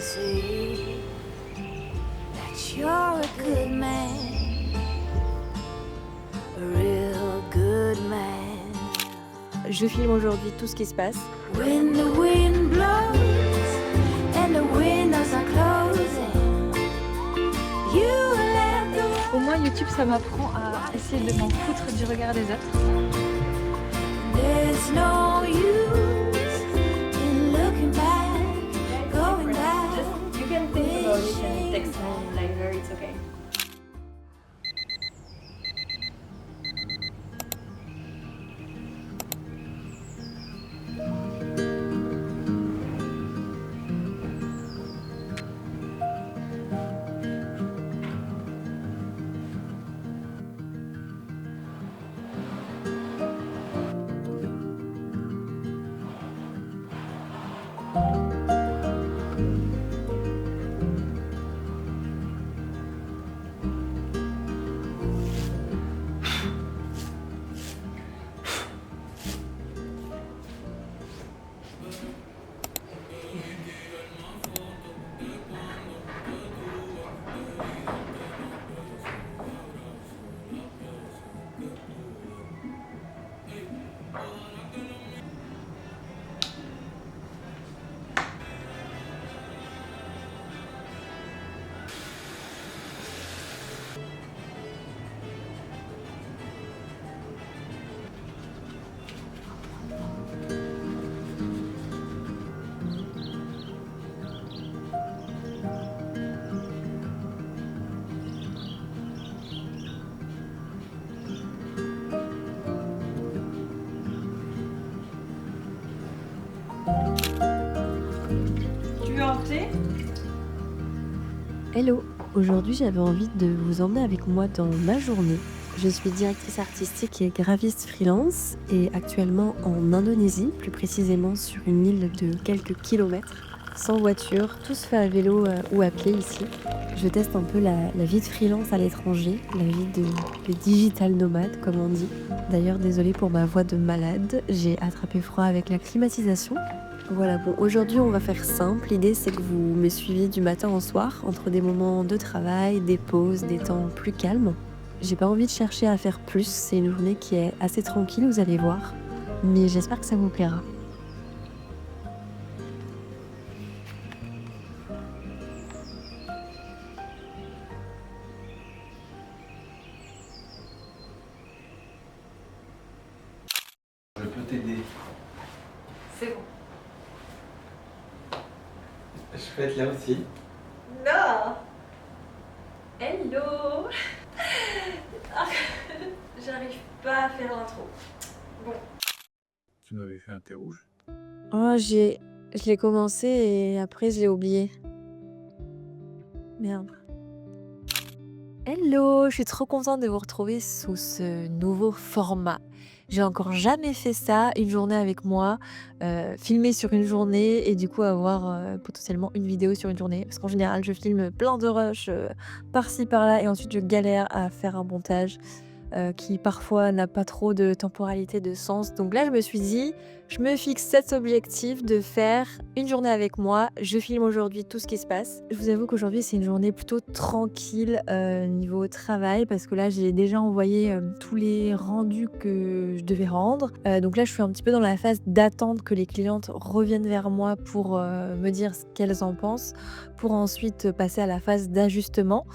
to see that you're a good man, a real good man. Je filme aujourd'hui tout ce qui se passe. When the wind blows and the windows are closing, you let the Au moins YouTube ça m'apprend à essayer de m'en foutre du regard des autres. there's no use in looking back, going back. You can think about it and text me later, it's okay. Tu veux un thé? Hello, aujourd'hui j'avais envie de vous emmener avec moi dans ma journée. Je suis directrice artistique et graphiste freelance et actuellement en Indonésie, plus précisément sur une île de quelques kilomètres, sans voiture, tout se fait à vélo ou à pied ici. Je teste un peu la vie de freelance à l'étranger, la vie de digital nomade comme on dit. D'ailleurs désolée pour ma voix de malade, j'ai attrapé froid avec la climatisation. Voilà, bon, aujourd'hui on va faire simple. L'idée c'est que vous me suiviez du matin au soir, entre des moments de travail, des pauses, des temps plus calmes. J'ai pas envie de chercher à faire plus, c'est une journée qui est assez tranquille, vous allez voir. Mais j'espère que ça vous plaira. Je peux t'aider. C'est bon. Je peux être là aussi. Non. Hello. J'arrive pas à faire l'intro. Bon. Tu m'avais fait un thé rouge. Oh, je l'ai commencé et après je l'ai oublié. Merde. Hello, je suis trop contente de vous retrouver sous ce nouveau format. J'ai encore jamais fait ça, une journée avec moi, filmer sur une journée et du coup avoir potentiellement une vidéo sur une journée. Parce qu'en général, je filme plein de rushs par-ci par-là et ensuite je galère à faire un montage qui parfois n'a pas trop de temporalité, de sens. Donc là, je me suis dit, je me fixe cet objectif de faire une journée avec moi. Je filme aujourd'hui tout ce qui se passe. Je vous avoue qu'aujourd'hui, c'est une journée plutôt tranquille niveau travail parce que là, j'ai déjà envoyé tous les rendus que je devais rendre. Donc là, je suis un petit peu dans la phase d'attente que les clientes reviennent vers moi pour me dire ce qu'elles en pensent, pour ensuite passer à la phase d'ajustement.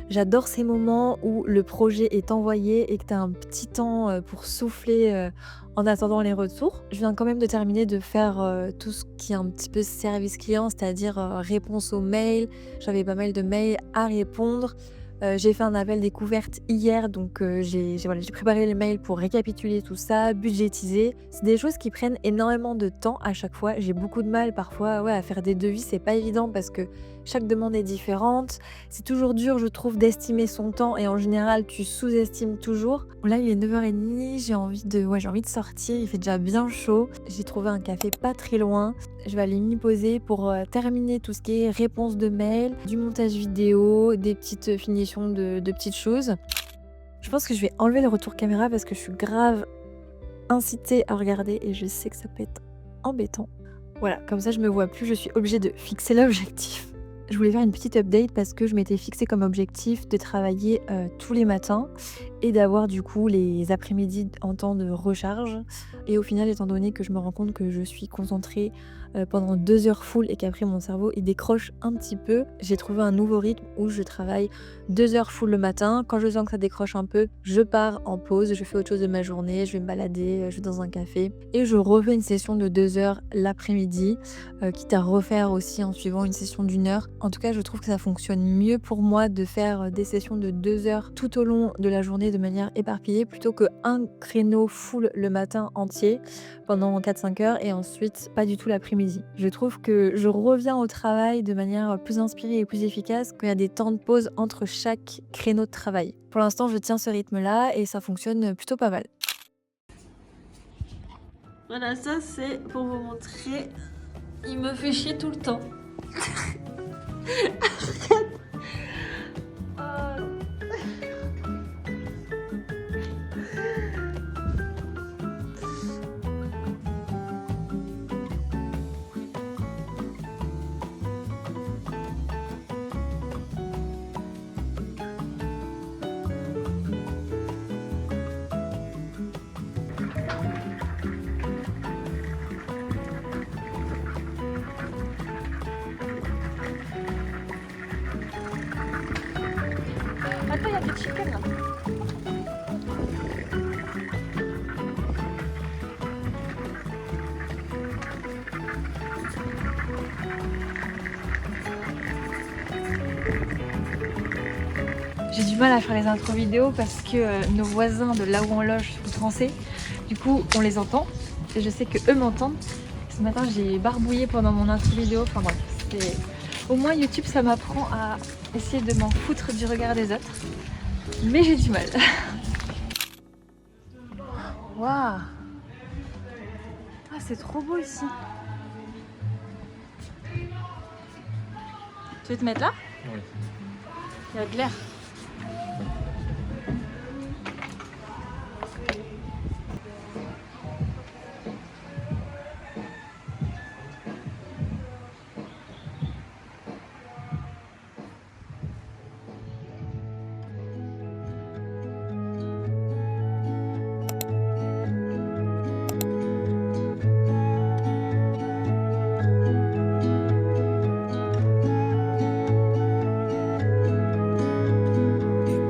J'adore ces moments où le projet est envoyé et que tu as un petit temps pour souffler en attendant les retours. Je viens quand même de terminer de faire tout ce qui est un petit peu service client, c'est-à-dire réponse aux mails. J'avais pas mal de mails à répondre. J'ai fait un appel découverte hier, donc j'ai préparé les mails pour récapituler tout ça, budgétiser. C'est des choses qui prennent énormément de temps à chaque fois. J'ai beaucoup de mal parfois à faire des devis, c'est pas évident parce que chaque demande est différente. C'est toujours dur, je trouve, d'estimer son temps et en général, tu sous-estimes toujours. Là, il est 9h30, j'ai envie de sortir, il fait déjà bien chaud. J'ai trouvé un café pas très loin. Je vais aller m'y poser pour terminer tout ce qui est réponse de mail, du montage vidéo, des petites finitions de petites choses. Je pense que je vais enlever le retour caméra parce que je suis grave incitée à regarder et je sais que ça peut être embêtant. Voilà, comme ça je me vois plus, je suis obligée de fixer l'objectif. Je voulais faire une petite update parce que je m'étais fixé comme objectif de travailler tous les matins et d'avoir du coup les après-midi en temps de recharge. Et au final, étant donné que je me rends compte que je suis concentrée pendant 2 heures full et qu'après mon cerveau il décroche un petit peu, j'ai trouvé un nouveau rythme où je travaille 2 heures full le matin. Quand je sens que ça décroche un peu, je pars en pause, je fais autre chose de ma journée, je vais me balader, je vais dans un café et je refais une session de 2 heures l'après-midi, quitte à refaire aussi en suivant une session d'1 heure. En tout cas, je trouve que ça fonctionne mieux pour moi de faire des sessions de 2 heures tout au long de la journée de manière éparpillée plutôt qu'un créneau full le matin entier pendant 4-5 heures et ensuite pas du tout l'après-midi. Je trouve que je reviens au travail de manière plus inspirée et plus efficace quand il y a des temps de pause entre chaque créneau de travail. Pour l'instant, je tiens ce rythme-là et ça fonctionne plutôt pas mal. Voilà, ça c'est pour vous montrer. Il me fait chier tout le temps. Attends, il y a des chickens là. J'ai du mal à faire les intros vidéo parce que nos voisins de là où on loge sont français. Du coup, on les entend et je sais que eux m'entendent. Ce matin, j'ai barbouillé pendant mon intro vidéo. Enfin bref, au moins YouTube, ça m'apprend à essayer de m'en foutre du regard des autres. Mais j'ai du mal. Waouh! Ah, c'est trop beau ici. Tu veux te mettre là? Oui. Il y a de l'air.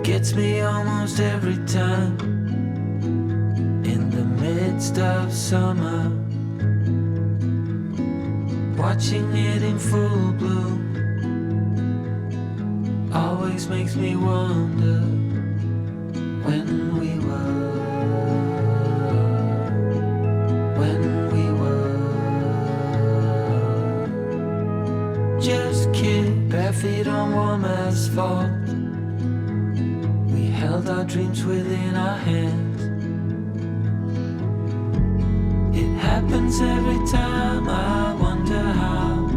Gets me almost every time in the midst of summer, watching it in full bloom always makes me wonder when we were just kids, bare feet on warm asphalt. Held our dreams within our hands. It happens every time, I wonder how.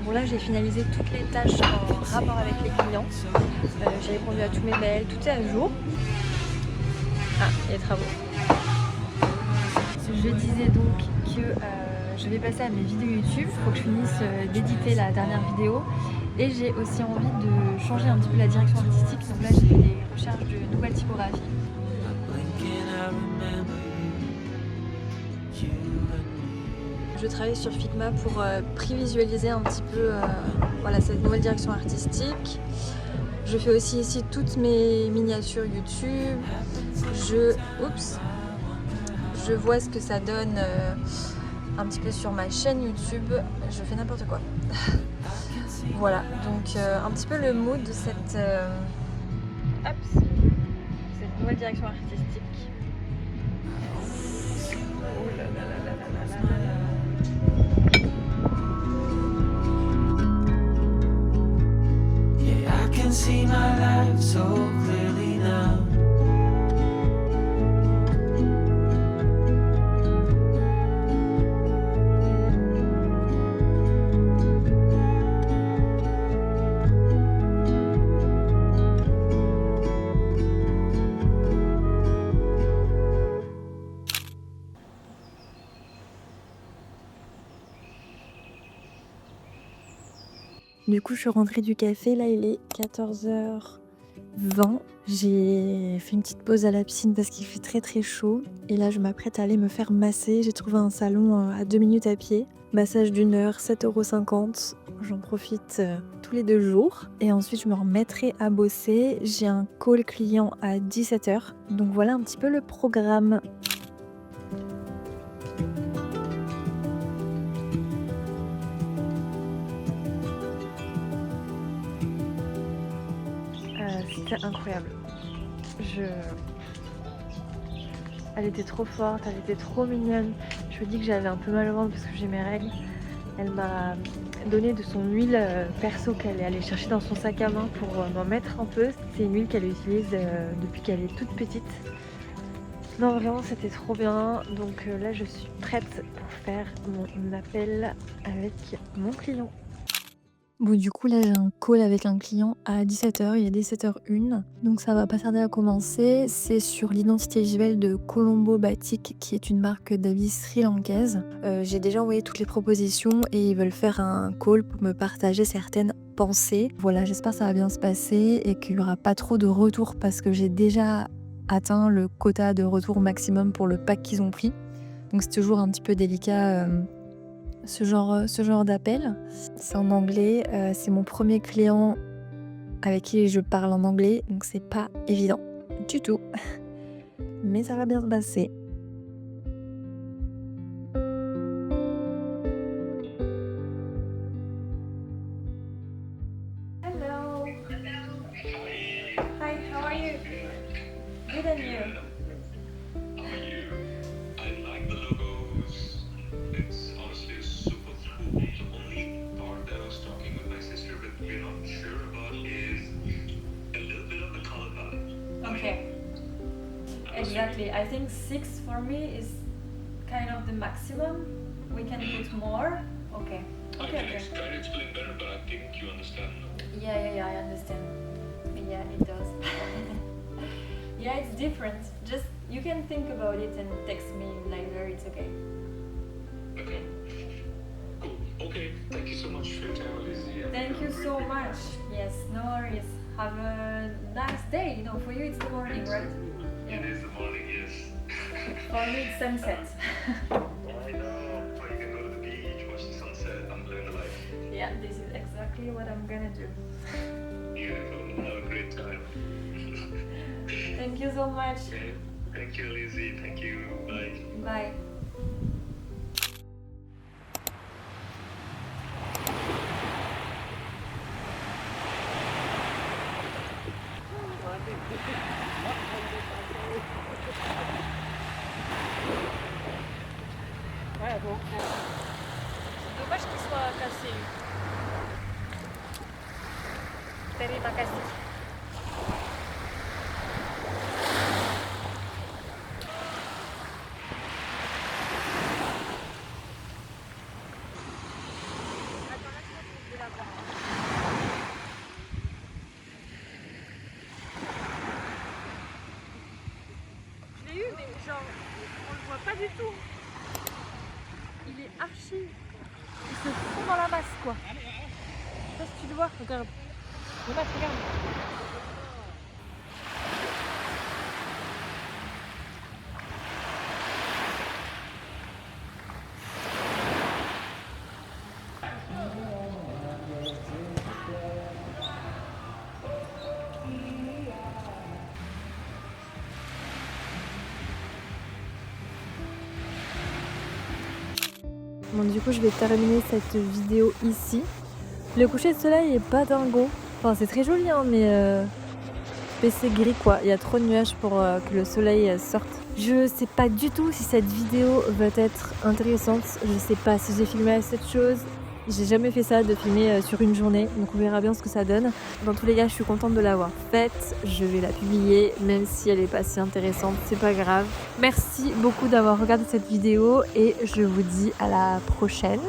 Bon là j'ai finalisé toutes les tâches en rapport avec les clients. J'ai répondu à tous mes mails, tout est à jour. Ah, il y a des travaux. Je disais donc que je vais passer à mes vidéos YouTube. Il faut que je finisse d'éditer la dernière vidéo. Et j'ai aussi envie de changer un petit peu la direction artistique. Donc là j'ai des recherches de nouvelles typographies. Je travaille sur Figma pour prévisualiser un petit peu voilà, cette nouvelle direction artistique. Je fais aussi ici toutes mes miniatures YouTube. Je vois ce que ça donne un petit peu sur ma chaîne YouTube. Je fais n'importe quoi. Voilà, donc un petit peu le mood de cette nouvelle direction artistique. Oh là là là là là là là. Yeah, I can see my life so clearly now. Du coup, je suis rentrée du café, là il est 14h20. J'ai fait une petite pause à la piscine parce qu'il fait très très chaud. Et là, je m'apprête à aller me faire masser. J'ai trouvé un salon à 2 minutes à pied. Massage d'1 heure, 7,50 €. J'en profite tous les 2 jours. Et ensuite, je me remettrai à bosser. J'ai un call client à 17h. Donc voilà un petit peu le programme. C'était incroyable. Elle était trop forte, elle était trop mignonne. Je me dis que j'avais un peu mal au ventre parce que j'ai mes règles. Elle m'a donné de son huile perso qu'elle est allée chercher dans son sac à main pour m'en mettre un peu. C'est une huile qu'elle utilise depuis qu'elle est toute petite. Non, vraiment, c'était trop bien. Donc là, je suis prête pour faire mon appel avec mon client. Bon, du coup, là, j'ai un call avec un client à 17h, il est 17h01, donc ça va pas tarder à commencer. C'est sur l'identité visuelle de Colombo Batik, qui est une marque d'habits sri-lankaise. J'ai déjà envoyé toutes les propositions et ils veulent faire un call pour me partager certaines pensées. Voilà, j'espère que ça va bien se passer et qu'il y aura pas trop de retours parce que j'ai déjà atteint le quota de retour maximum pour le pack qu'ils ont pris. Donc c'est toujours un petit peu délicat ce genre d'appel. C'est en anglais, c'est mon premier client avec qui je parle en anglais, donc c'est pas évident du tout. Mais ça va bien se passer. Hello. Hi, how are you? Good and you? How are you? I like the logos. It's honestly super cool. The only part that I was talking with my sister but we're not sure about is a little bit of the color palette. Okay. Exactly. I think 6 for me is kind of the maximum. We can put more. Okay. I can try to explain better, but I think you understand. Yeah, I understand. Yeah, it does. Yeah, it's different. Just you can think about it and text me later. It's okay. Okay. Cool. Okay. Thank you so much for your time, Lizzie. Thank you so much. Yes, no worries. Have a nice day. You know, for you it's the morning, right? It is the morning, yes. For me it's sunset. I know. But you can go to the beach, watch the sunset, and live the life. Yeah, this is exactly what I'm gonna do. Beautiful. Have a great time. Thank you so much. Okay. Thank you, Lizzie. Thank you. Bye. Bye. Dommage qu'il soit cassé. Terima kasih. Je l'ai eu, mais genre, on le voit pas du tout. Il est archi. Il se fond dans la masse, quoi. Je sais pas si tu le vois, regarde. Le match, regarde. Bon, du coup, je vais terminer cette vidéo ici. Le coucher de soleil est pas dingo. Enfin, c'est très joli, hein, mais c'est gris, quoi. Il y a trop de nuages pour que le soleil sorte. Je sais pas du tout si cette vidéo va être intéressante. Je sais pas si j'ai filmé assez de choses. J'ai jamais fait ça, de filmer sur une journée, donc on verra bien ce que ça donne. Dans tous les cas, je suis contente de l'avoir faite. Je vais la publier, même si elle est pas si intéressante, c'est pas grave. Merci beaucoup d'avoir regardé cette vidéo et je vous dis à la prochaine.